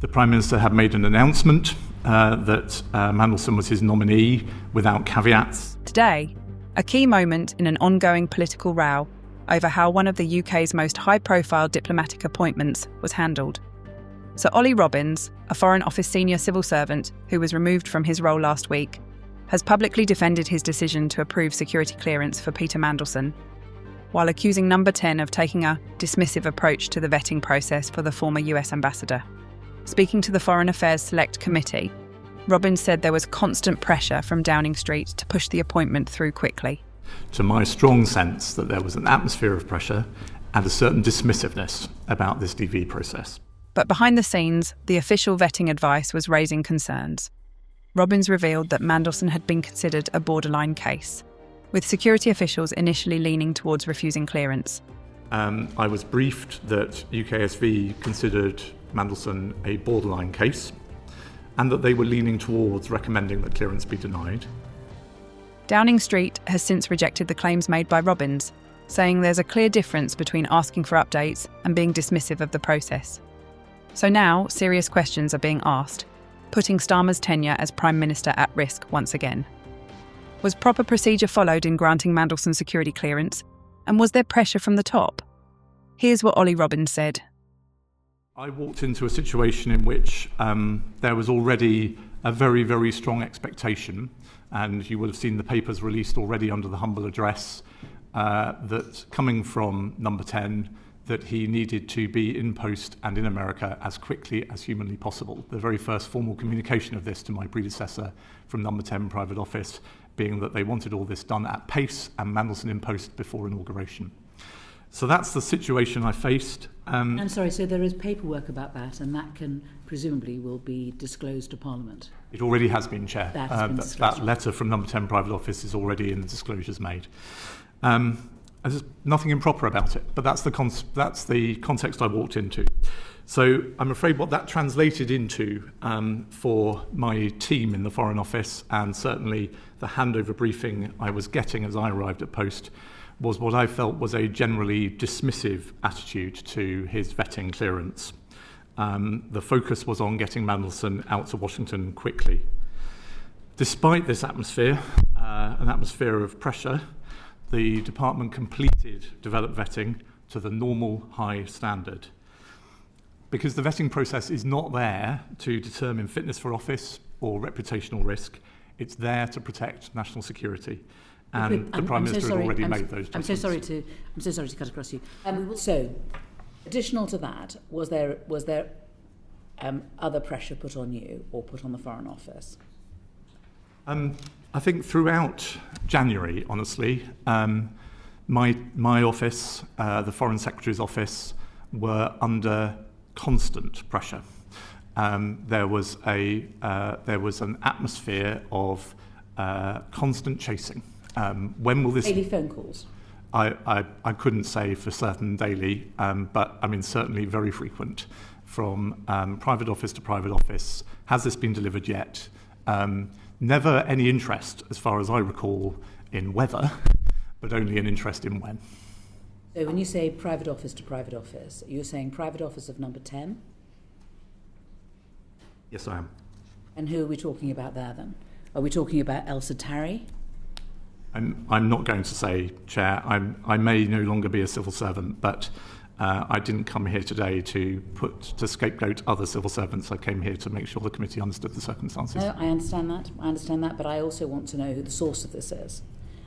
The Prime Minister had made an announcement that Mandelson was his nominee without caveats. Today, a key moment in an ongoing political row over how one of the UK's most high-profile diplomatic appointments was handled. Sir Olly Robbins, a Foreign Office senior civil servant who was removed from his role last week, has publicly defended his decision to approve security clearance for Peter Mandelson, while accusing No10 of taking a dismissive approach to the vetting process for the former US ambassador. Speaking to the Foreign Affairs Select Committee, Robbins said there was constant pressure from Downing Street to push the appointment through quickly. To my strong sense that there was an atmosphere of pressure and a certain dismissiveness about this DV process. But behind the scenes, the official vetting advice was raising concerns. Robbins revealed that Mandelson had been considered a borderline case, with security officials initially leaning towards refusing clearance. I was briefed that UKSV considered Mandelson a borderline case and that they were leaning towards recommending that clearance be denied. Downing Street has since rejected the claims made by Robbins, saying there's a clear difference between asking for updates and being dismissive of the process. So now, serious questions are being asked, putting Starmer's tenure as Prime Minister at risk once again. Was proper procedure followed in granting Mandelson security clearance, and was there pressure from the top? Here's what Olly Robbins said. I walked into a situation in which there was already a very, very strong expectation, and you will have seen the papers released already under the humble address, that coming from No10, that he needed to be in post and in America as quickly as humanly possible. The very first formal communication of this to my predecessor from No10 Private Office being that they wanted all this done at pace and Mandelson in post before inauguration. So that's the situation I faced. I'm sorry, so there is paperwork about that, and that can presumably will be disclosed to Parliament? It already has been, Chair. That letter from No10 Private Office is already in the disclosures made. There's nothing improper about it, but that's the context I walked into. So I'm afraid what that translated into for my team in the Foreign Office, and certainly the handover briefing I was getting as I arrived at post, was what I felt was a generally dismissive attitude to his vetting clearance. The focus was on getting Mandelson out to Washington quickly. Despite this atmosphere, an atmosphere of pressure, the department completed developed vetting to the normal high standard. Because the vetting process is not there to determine fitness for office or reputational risk, it's there to protect national security. And the Prime Minister had already made those judgments. I'm so sorry to cut across you. So, additional to that, was there other pressure put on you or put on the Foreign Office? I think throughout January, honestly, my office, the Foreign Secretary's office, were under constant pressure. There was an atmosphere of constant chasing. When will this? Daily phone calls. I couldn't say for certain daily, but I mean certainly very frequent, from private office to private office. Has this been delivered yet? Never any interest, as far as I recall, in whether, but only an interest in when. So when you say private office to private office, you're saying private office of No10? Yes, I am. And who are we talking about there then? Are we talking about Elsa Tarry? I'm not going to say, Chair. I may no longer be a civil servant, but I didn't come here today to scapegoat other civil servants. I came here to make sure the committee understood the circumstances. No, I understand that, but I also want to know who the source of this is.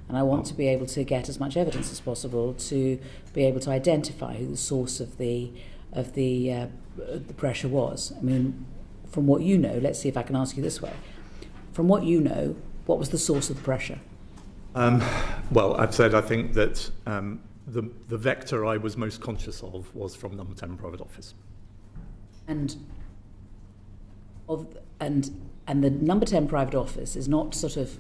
And I want to be able to get as much evidence as possible to be able to identify who the source of the pressure was. I mean, from what you know, let's see if I can ask you this way. From what you know, what was the source of the pressure? Well, I've said I think that the vector I was most conscious of was from No10 Private Office. And the No10 Private Office is not sort of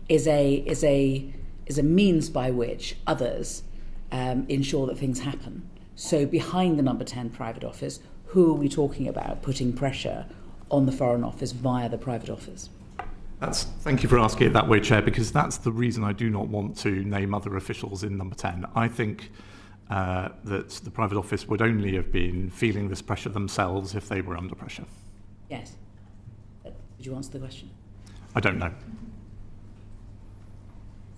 is a means by which others ensure that things happen. So behind the No10 Private Office, who are we talking about putting pressure on the Foreign Office via the private office? Thank you for asking it that way, Chair, because that's the reason I do not want to name other officials in No10. I think that the private office would only have been feeling this pressure themselves if they were under pressure. Yes. Did you answer the question? I don't know.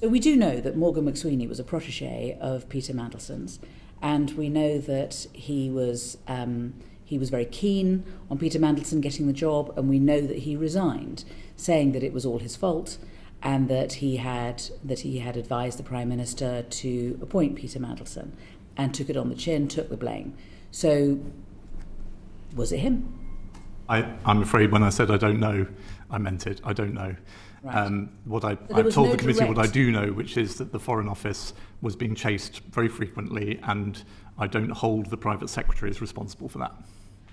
So we do know that Morgan McSweeney was a protégé of Peter Mandelson's, and we know that he was very keen on Peter Mandelson getting the job, and we know that he resigned, saying that it was all his fault, and that he had advised the Prime Minister to appoint Peter Mandelson, and took it on the chin, took the blame. So, was it him? I'm afraid when I said I don't know, I meant it. I don't know. Right. I've told the committee what I do know, which is that the Foreign Office was being chased very frequently, and I don't hold the private secretaries responsible for that.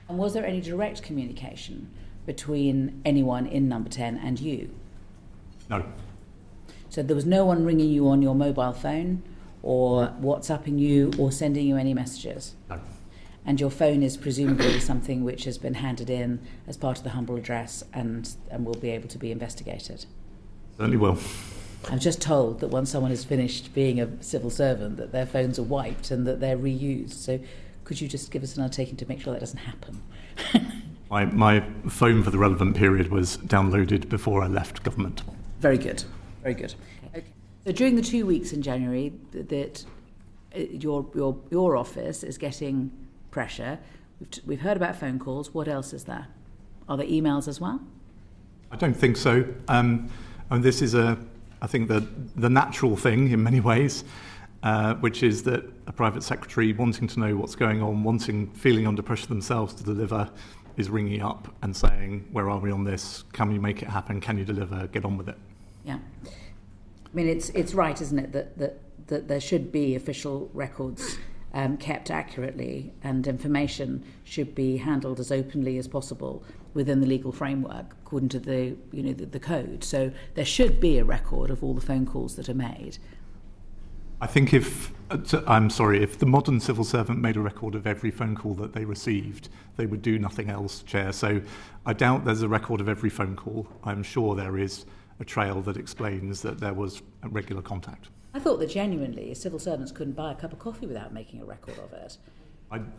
And was there any direct communication between anyone in Number 10 and you? No. So there was no one ringing you on your mobile phone, or WhatsApping you, or sending you any messages? No. And your phone is presumably something which has been handed in as part of the humble address and will be able to be investigated? Certainly will. I'm just told that once someone has finished being a civil servant, that their phones are wiped and that they're reused. So could you just give us an undertaking to make sure that doesn't happen? My phone for the relevant period was downloaded before I left government. Very good. Very good. Okay. So during the 2 weeks in January that your office is getting pressure, we've heard about phone calls. What else is there? Are there emails as well? I don't think so. And this is I think the natural thing in many ways, which is that a private secretary wanting to know what's going on, feeling under pressure themselves to deliver, is ringing up and saying, where are we on this? Can we make it happen? Can you deliver? Get on with it. Yeah. I mean, it's right, isn't it, that there should be official records kept accurately, and information should be handled as openly as possible within the legal framework according to the code. So there should be a record of all the phone calls that are made. I think if the modern civil servant made a record of every phone call that they received, they would do nothing else, Chair. So I doubt there's a record of every phone call. I'm sure there is a trail that explains that there was a regular contact. I thought that genuinely civil servants couldn't buy a cup of coffee without making a record of it.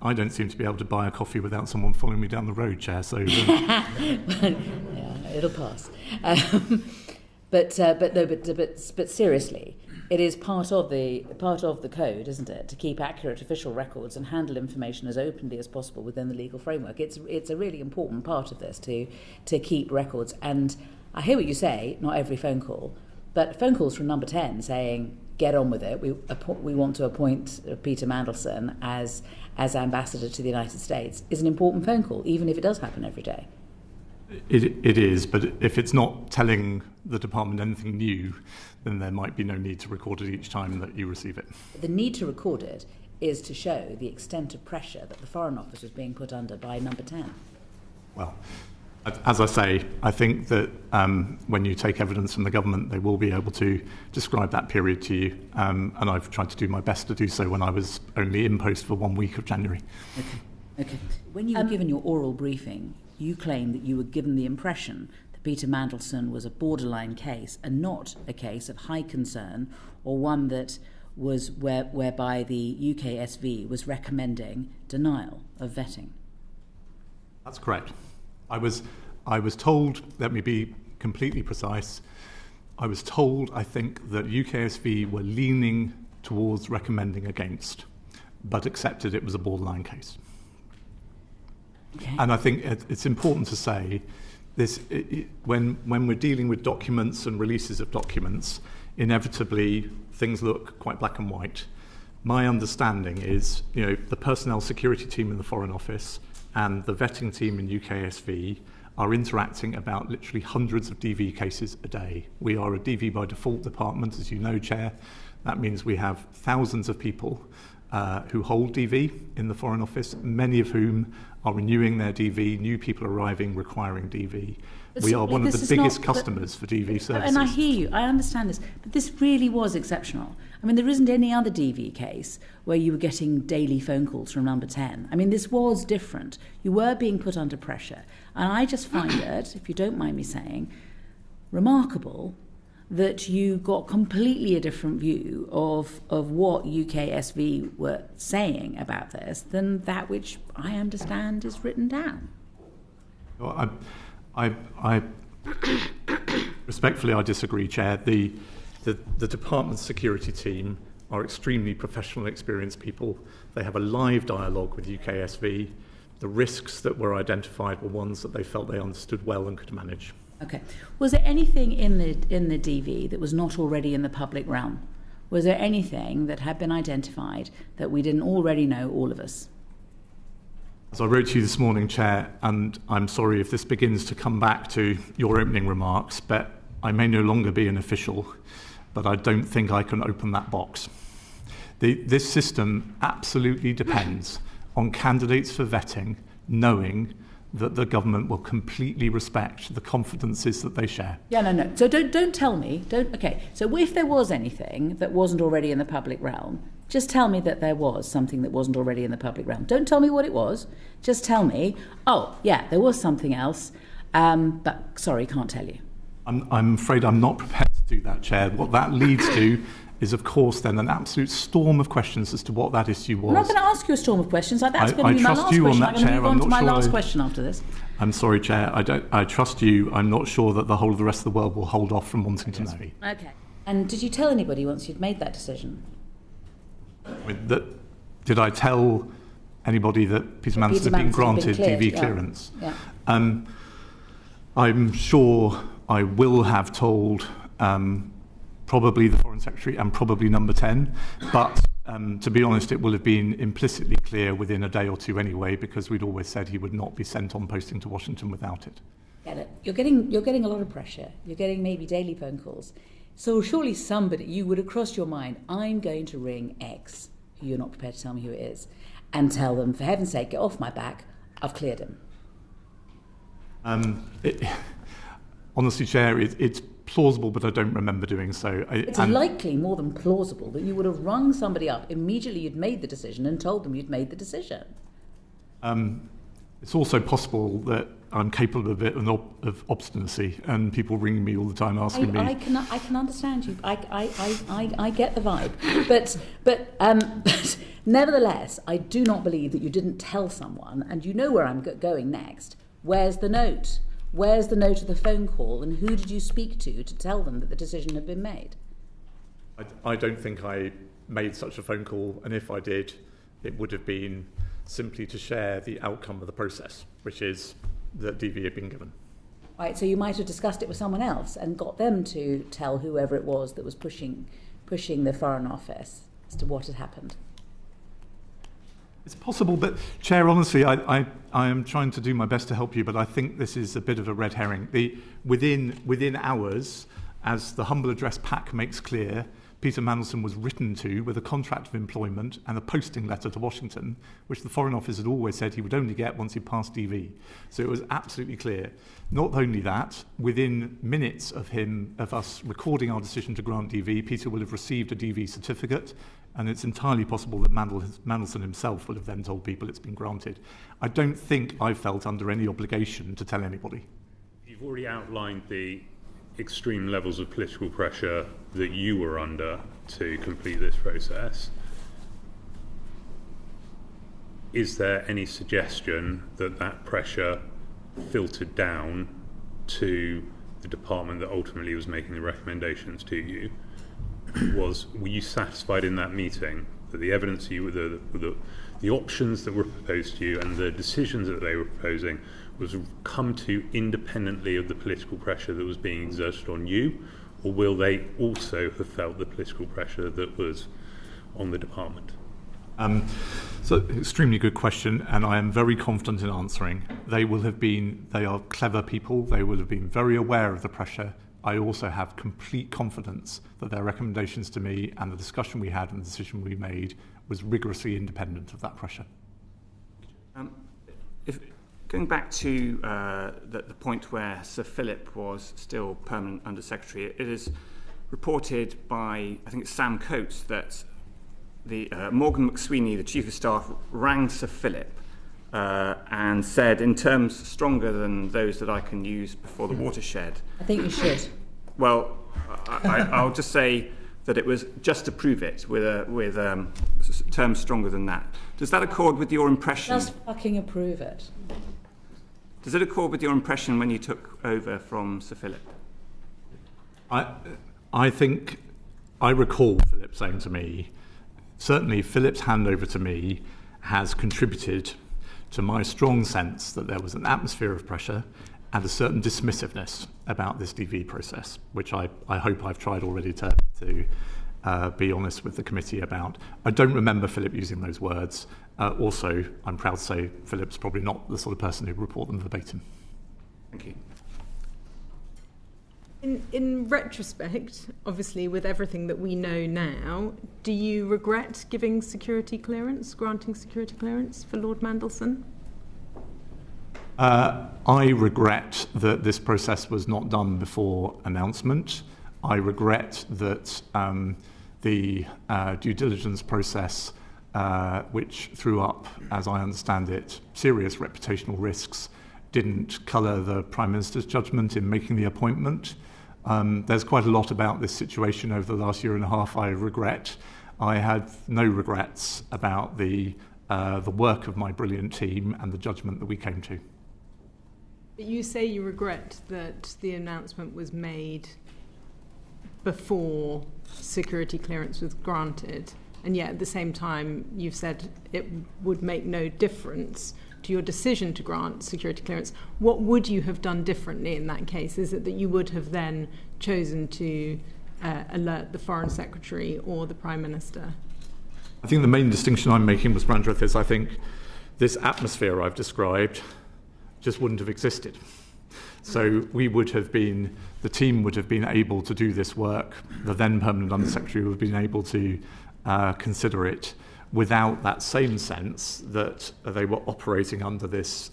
I don't seem to be able to buy a coffee without someone following me down the road, Chair. So yeah, it'll pass. But seriously, it is part of the code, isn't it, to keep accurate official records and handle information as openly as possible within the legal framework. It's a really important part of this to keep records. And I hear what you say, not every phone call, but phone calls from Number 10 saying, get on with it. We want to appoint Peter Mandelson as ambassador to the United States is an important phone call, even if it does happen every day. It is, but if it's not telling the department anything new, then there might be no need to record it each time that you receive it. The need to record it is to show the extent of pressure that the Foreign Office was being put under by Number 10. Well, as I say, I think that when you take evidence from the government, they will be able to describe that period to you. And I've tried to do my best to do so when I was only in post for 1 week of January. Okay. When you were given your oral briefing, you claimed that you were given the impression that Peter Mandelson was a borderline case and not a case of high concern, or one that was whereby the UKSV was recommending denial of vetting. That's correct. I was told, let me be completely precise, I was told, I think, that UKSV were leaning towards recommending against, but accepted it was a borderline case. Okay. And I think it's important to say this, when we're dealing with documents and releases of documents, inevitably things look quite black and white. My understanding is, the personnel security team in the Foreign Office and the vetting team in UKSV are interacting about literally hundreds of DV cases a day. We are a DV by default department, as you know, Chair. That means we have thousands of people who hold DV in the Foreign Office, many of whom are renewing their DV, new people arriving requiring DV. We are one of the biggest customers for DV services. And I hear you, I understand this, but this really was exceptional. I mean, there isn't any other DV case where you were getting daily phone calls from Number 10. I mean, this was different. You were being put under pressure. And I just find it, if you don't mind me saying, remarkable that you got completely a different view of what UKSV were saying about this than that which I understand is written down. Well, I respectfully, I disagree, Chair. The department's security team are extremely professional, experienced people. They have a live dialogue with UKSV. The risks that were identified were ones that they felt they understood well and could manage. Okay. Was there anything in the DV that was not already in the public realm? Was there anything that had been identified that we didn't already know, all of us? As I wrote to you this morning, Chair, and I'm sorry if this begins to come back to your opening remarks, but I may no longer be an official, but I don't think I can open that box. This system absolutely depends on candidates for vetting knowing that the government will completely respect the confidences that they share. Yeah, no. So don't tell me. Okay. So if there was anything that wasn't already in the public realm, just tell me that there was something that wasn't already in the public realm. Don't tell me what it was. Just tell me, oh, yeah, there was something else, but sorry, can't tell you. I'm afraid I'm not prepared to do that, Chair. What that leads to is, of course, then an absolute storm of questions as to what that issue was. I'm not going to ask you a storm of questions. That's going to be my last question. I'm going to move on to my last question after this. I'm sorry, Chair. I trust you. I'm not sure that the whole of the rest of the world will hold off from wanting to know. Okay. And did you tell anybody once you'd made that decision? Did I tell anybody that Peter Mandelson had been granted DV clearance? Yeah. I'm sure I will have told probably the Foreign Secretary and probably Number 10, but to be honest, it will have been implicitly clear within a day or two anyway, because we'd always said he would not be sent on posting to Washington without it. Get it. You're getting a lot of pressure. You're getting maybe daily phone calls. So surely you would have crossed your mind, I'm going to ring X, who you're not prepared to tell me who it is, and tell them, for heaven's sake, get off my back, I've cleared him. Honestly, Chair, it's plausible, but I don't remember doing so. It's likely more than plausible that you would have rung somebody up immediately you'd made the decision and told them you'd made the decision. It's also possible that I'm capable of a bit of obstinacy, and people ringing me all the time asking me. I can understand you. I get the vibe, but nevertheless, I do not believe that you didn't tell someone, and you know where I'm going next. Where's the note? Where's the note of the phone call, and who did you speak to tell them that the decision had been made? I don't think I made such a phone call, and if I did, it would have been simply to share the outcome of the process, which is that DV had been given. Right, so you might have discussed it with someone else and got them to tell whoever it was that was pushing the Foreign Office as to what had happened. It's possible, but Chair, honestly, I am trying to do my best to help you, but I think this is a bit of a red herring. Within hours, as the humble address pack makes clear, Peter Mandelson was written to with a contract of employment and a posting letter to Washington, which the Foreign Office had always said he would only get once he passed DV. So it was absolutely clear. Not only that, within minutes of us recording our decision to grant DV, Peter will have received a DV certificate, and it's entirely possible that Mandelson himself will have then told people it's been granted. I don't think I felt under any obligation to tell anybody. You've already outlined the extreme levels of political pressure that you were under to complete this process. Is there any suggestion that that pressure filtered down to the department that ultimately was making the recommendations to you? Were you satisfied in that meeting that the evidence the options that were proposed to you and the decisions that they were proposing was come to independently of the political pressure that was being exerted on you, or will they also have felt the political pressure that was on the department? So, extremely good question, and I am very confident in answering. They are clever people, they will have been very aware of the pressure. I also have complete confidence that their recommendations to me and the discussion we had and the decision we made was rigorously independent of that pressure. Going back to the point where Sir Philip was still permanent Under Secretary, it is reported by, I think it's Sam Coates, that Morgan McSweeney, the Chief of Staff, rang Sir Philip and said, in terms stronger than those that I can use before the watershed. I think you should. Well, I'll just say that it was just to prove it with terms stronger than that. Does that accord with your impression? Just fucking approve it. Does it accord with your impression when you took over from Sir Philip? I think I recall Philip saying to me, certainly Philip's handover to me has contributed to my strong sense that there was an atmosphere of pressure and a certain dismissiveness about this DV process, which I hope I've tried already to be honest with the committee about. I don't remember Philip using those words. Also, I'm proud to say Philip's probably not the sort of person who would report them verbatim. Thank you. In retrospect, obviously, with everything that we know now, do you regret granting security clearance for Lord Mandelson? I regret that this process was not done before announcement. I regret that the due diligence process, which threw up, as I understand it, serious reputational risks, didn't colour the Prime Minister's judgment in making the appointment. There's quite a lot about this situation over the last year and a half I regret. I had no regrets about the work of my brilliant team and the judgment that we came to. But you say you regret that the announcement was made before security clearance was granted, and yet at the same time you've said it would make no difference to your decision to grant security clearance. What would you have done differently in that case? Is it that you would have then chosen to alert the Foreign Secretary or the Prime Minister? I think the main distinction I'm making, Ms. Brandreth, is I think this atmosphere I've described just wouldn't have existed. So the team would have been able to do this work, the then Permanent Undersecretary would have been able to consider it without that same sense that they were operating under this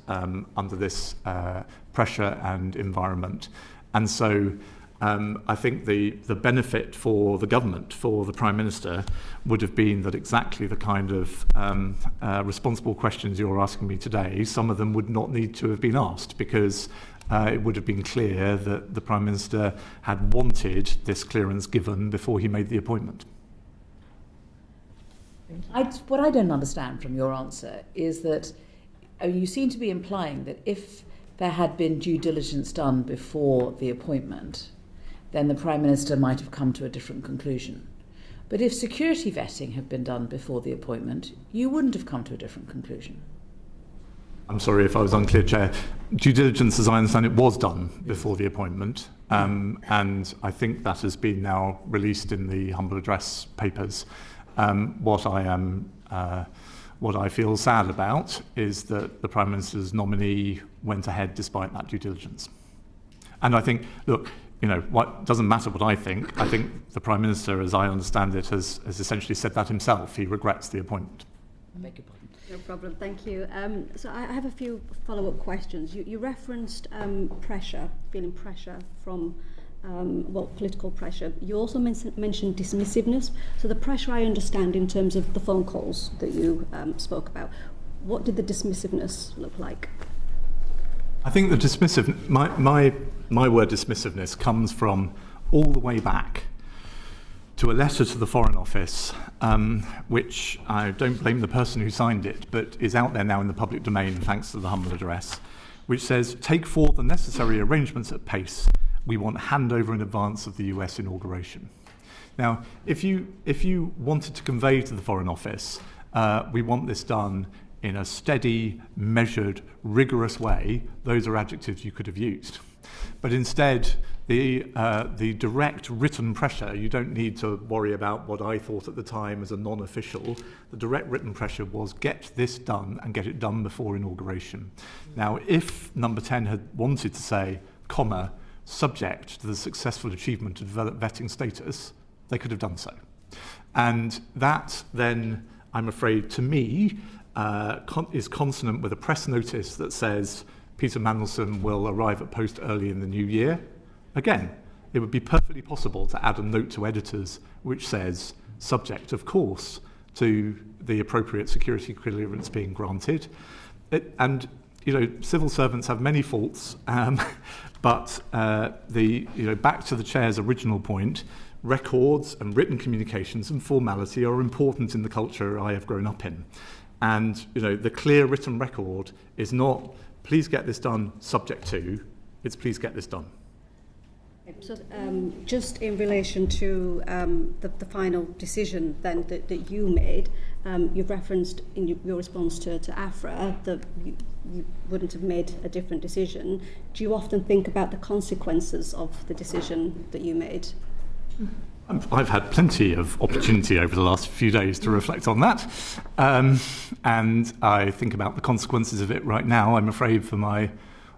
pressure and environment. And so I think the benefit for the government, for the Prime Minister, would have been that exactly the kind of responsible questions you're asking me today, some of them would not need to have been asked, because it would have been clear that the Prime Minister had wanted this clearance given before he made the appointment. What I don't understand from your answer is that you seem to be implying that if there had been due diligence done before the appointment, then the Prime Minister might have come to a different conclusion. But if security vetting had been done before the appointment, you wouldn't have come to a different conclusion. I'm sorry if I was unclear, Chair. Due diligence, as I understand it, was done before the appointment, and I think that has been now released in the humble address papers. What I feel sad about is that the Prime Minister's nominee went ahead despite that due diligence. And I think, look, what doesn't matter what I think. I think the Prime Minister, as I understand it, has essentially said that himself. He regrets the appointment. Beg your pardon. No problem, thank you. So I have a few follow-up questions. You referenced pressure, feeling pressure from, political pressure. You also mentioned dismissiveness. So the pressure I understand in terms of the phone calls that you spoke about. What did the dismissiveness look like? I think the dismissive, my word dismissiveness comes from all the way back to a letter to the Foreign Office, which I don't blame the person who signed it, but is out there now in the public domain thanks to the humble address, which says, "Take forth the necessary arrangements at pace. We want handover in advance of the US inauguration." Now, if you wanted to convey to the Foreign Office, we want this done in a steady, measured, rigorous way, those are adjectives you could have used. But instead, the direct written pressure, you don't need to worry about what I thought at the time as a non-official. The direct written pressure was get this done and get it done before inauguration. Now, if Number 10 had wanted to say, comma, subject to the successful achievement of developed vetting status, they could have done so. And that then, I'm afraid, to me, is consonant with a press notice that says Peter Mandelson will arrive at post early in the new year. Again, it would be perfectly possible to add a note to editors which says, subject, of course, to the appropriate security clearance being granted. And civil servants have many faults, but back to the chair's original point, records and written communications and formality are important in the culture I have grown up in. And, the clear written record is not, please get this done, subject to, it's please get this done. So just in relation to the final decision then that you made, you've referenced in your response to Afra that you wouldn't have made a different decision. Do you often think about the consequences of the decision that you made? I've had plenty of opportunity over the last few days to reflect on that, and I think about the consequences of it right now, I'm afraid, for my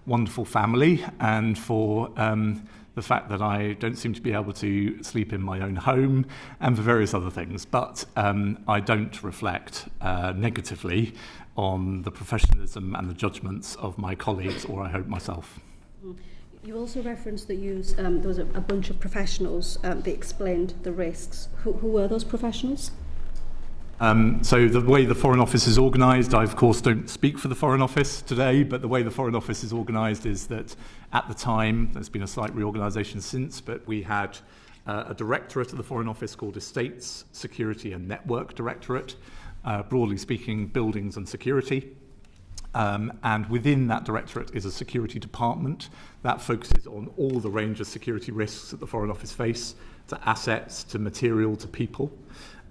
wonderful family and for the fact that I don't seem to be able to sleep in my own home and for various other things. But I don't reflect negatively on the professionalism and the judgments of my colleagues, or I hope myself. You also referenced that there was a bunch of professionals that explained the risks. Who were those professionals? So the way the Foreign Office is organised, I of course don't speak for the Foreign Office today, but the way the Foreign Office is organised is that at the time, there's been a slight reorganisation since, but we had a directorate of the Foreign Office called Estates, Security and Network Directorate, broadly speaking, buildings and security. And within that directorate is a security department that focuses on all the range of security risks that the Foreign Office face, to assets, to material, to people.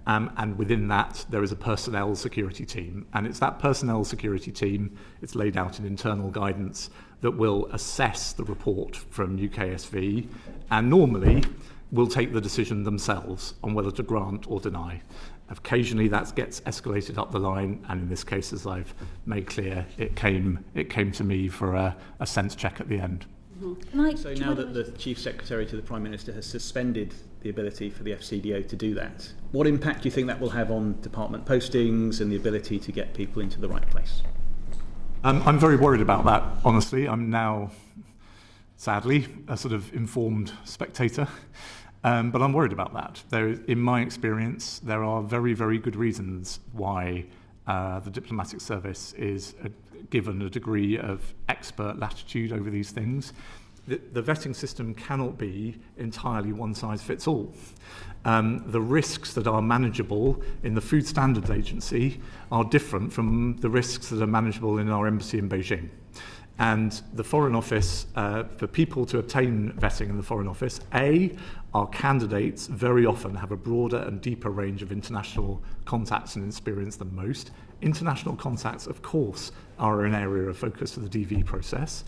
And within that, there is a personnel security team. And it's that personnel security team, it's laid out in internal guidance, that will assess the report from UKSV and normally will take the decision themselves on whether to grant or deny. Occasionally that gets escalated up the line, and in this case, as I've made clear, it came to me for a sense check at the end. Mm-hmm. So now that the Chief Secretary to the Prime Minister has suspended the ability for the FCDO to do that, what impact do you think that will have on department postings and the ability to get people into the right place? I'm very worried about that, honestly. I'm now, sadly, a sort of informed spectator. But I'm worried about that. In my experience, there are very, very good reasons why the diplomatic service is given a degree of expert latitude over these things. The vetting system cannot be entirely one-size-fits-all. The risks that are manageable in the Food Standards Agency are different from the risks that are manageable in our embassy in Beijing. And the Foreign Office, for people to obtain vetting in the Foreign Office, our candidates very often have a broader and deeper range of international contacts and experience than most. International contacts, of course, are an area of focus for the DV process.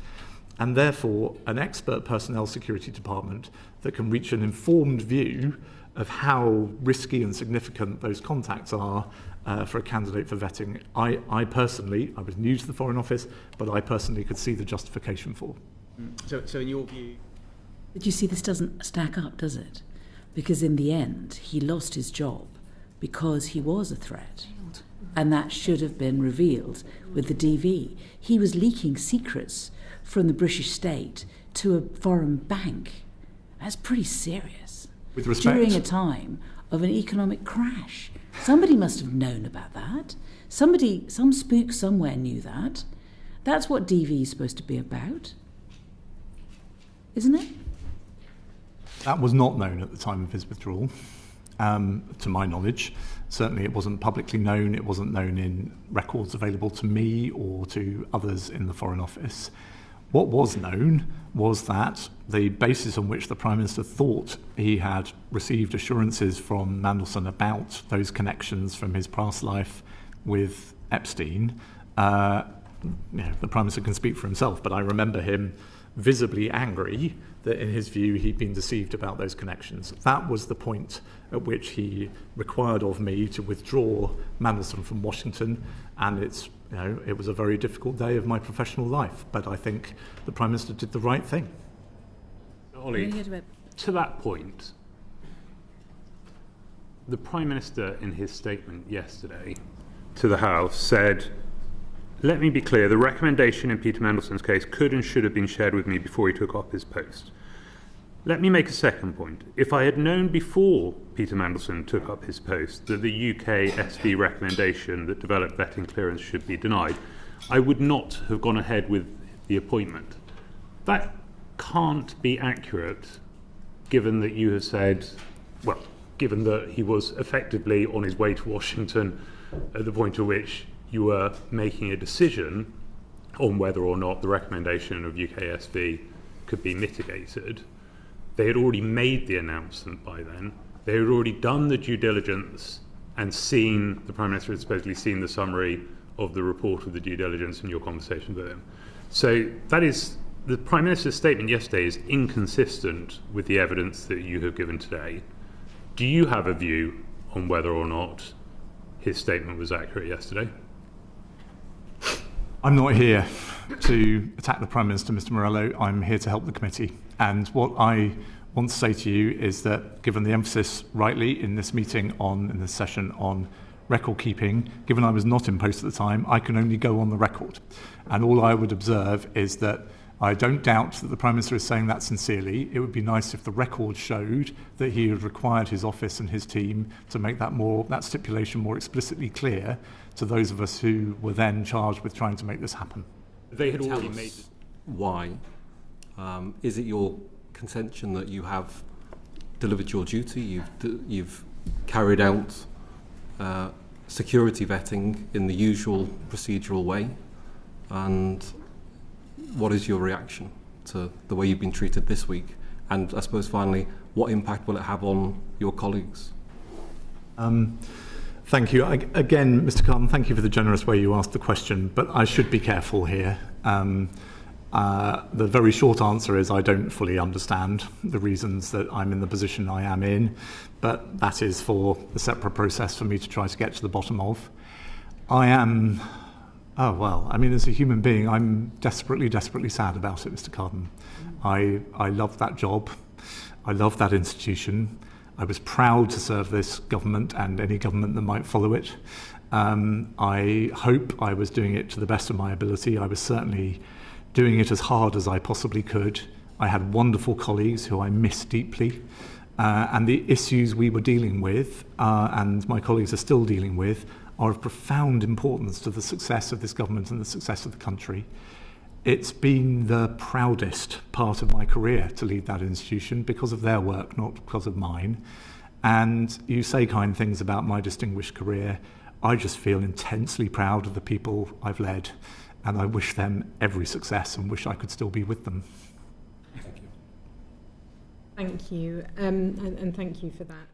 And therefore, an expert personnel security department that can reach an informed view of how risky and significant those contacts are for a candidate for vetting, I personally, I was new to the Foreign Office, but I personally could see the justification for. So in your view... But you see, this doesn't stack up, does it? Because in the end, he lost his job because he was a threat. And that should have been revealed with the DV. He was leaking secrets from the British state to a foreign bank. That's pretty serious. With respect, during a time of an economic crash. Somebody must have known about that. Some spook somewhere knew that. That's what DV is supposed to be about, isn't it? That was not known at the time of his withdrawal, to my knowledge. Certainly it wasn't publicly known. It wasn't known in records available to me or to others in the Foreign Office. What was known was that the basis on which the Prime Minister thought he had received assurances from Mandelson about those connections from his past life with Epstein, the Prime Minister can speak for himself, but I remember him visibly angry that in his view he'd been deceived about those connections. That was the point at which he required of me to withdraw Mandelson from Washington, and it was a very difficult day of my professional life, but I think the Prime Minister did the right thing. Olly, to that point, the Prime Minister in his statement yesterday to the House said, "Let me be clear, the recommendation in Peter Mandelson's case could and should have been shared with me before he took up his post. Let me make a second point. If I had known before Peter Mandelson took up his post that the UK SV recommendation that developed vetting clearance should be denied, I would not have gone ahead with the appointment. That can't be accurate, given that you have said, well, given that he was effectively on his way to Washington at the point at which you were making a decision on whether or not the recommendation of UKSV could be mitigated. They had already made the announcement by then. They had already done the due diligence and seen, the Prime Minister had supposedly seen the summary of the report of the due diligence in your conversation with him. So that is, the Prime Minister's statement yesterday is inconsistent with the evidence that you have given today. Do you have a view on whether or not his statement was accurate yesterday? I'm not here to attack the Prime Minister, Mr Morello. I'm here to help the committee. And what I want to say to you is that, given the emphasis rightly in this meeting in this session on record keeping, given I was not in post at the time, I can only go on the record. And all I would observe is that I don't doubt that the Prime Minister is saying that sincerely. It would be nice if the record showed that he had required his office and his team to make that stipulation more explicitly clear to those of us who were then charged with trying to make this happen. They had already made it. Why? Is it your contention that you have delivered your duty, you've carried out security vetting in the usual procedural way, and what is your reaction to the way you've been treated this week? And I suppose finally, what impact will it have on your colleagues? Thank you. Again, Mr Carden, thank you for the generous way you asked the question, but I should be careful here. The very short answer is I don't fully understand the reasons that I'm in the position I am in, but that is for a separate process for me to try to get to the bottom of. As a human being, I'm desperately, desperately sad about it, Mr Carden. I love that job. I love that institution. I was proud to serve this government and any government that might follow it. I hope I was doing it to the best of my ability. I was certainly doing it as hard as I possibly could. I had wonderful colleagues who I miss deeply. And the issues we were dealing with, and my colleagues are still dealing with, are of profound importance to the success of this government and the success of the country. It's been the proudest part of my career to lead that institution because of their work, not because of mine. And you say kind things about my distinguished career. I just feel intensely proud of the people I've led, and I wish them every success and wish I could still be with them. Thank you. And thank you for that.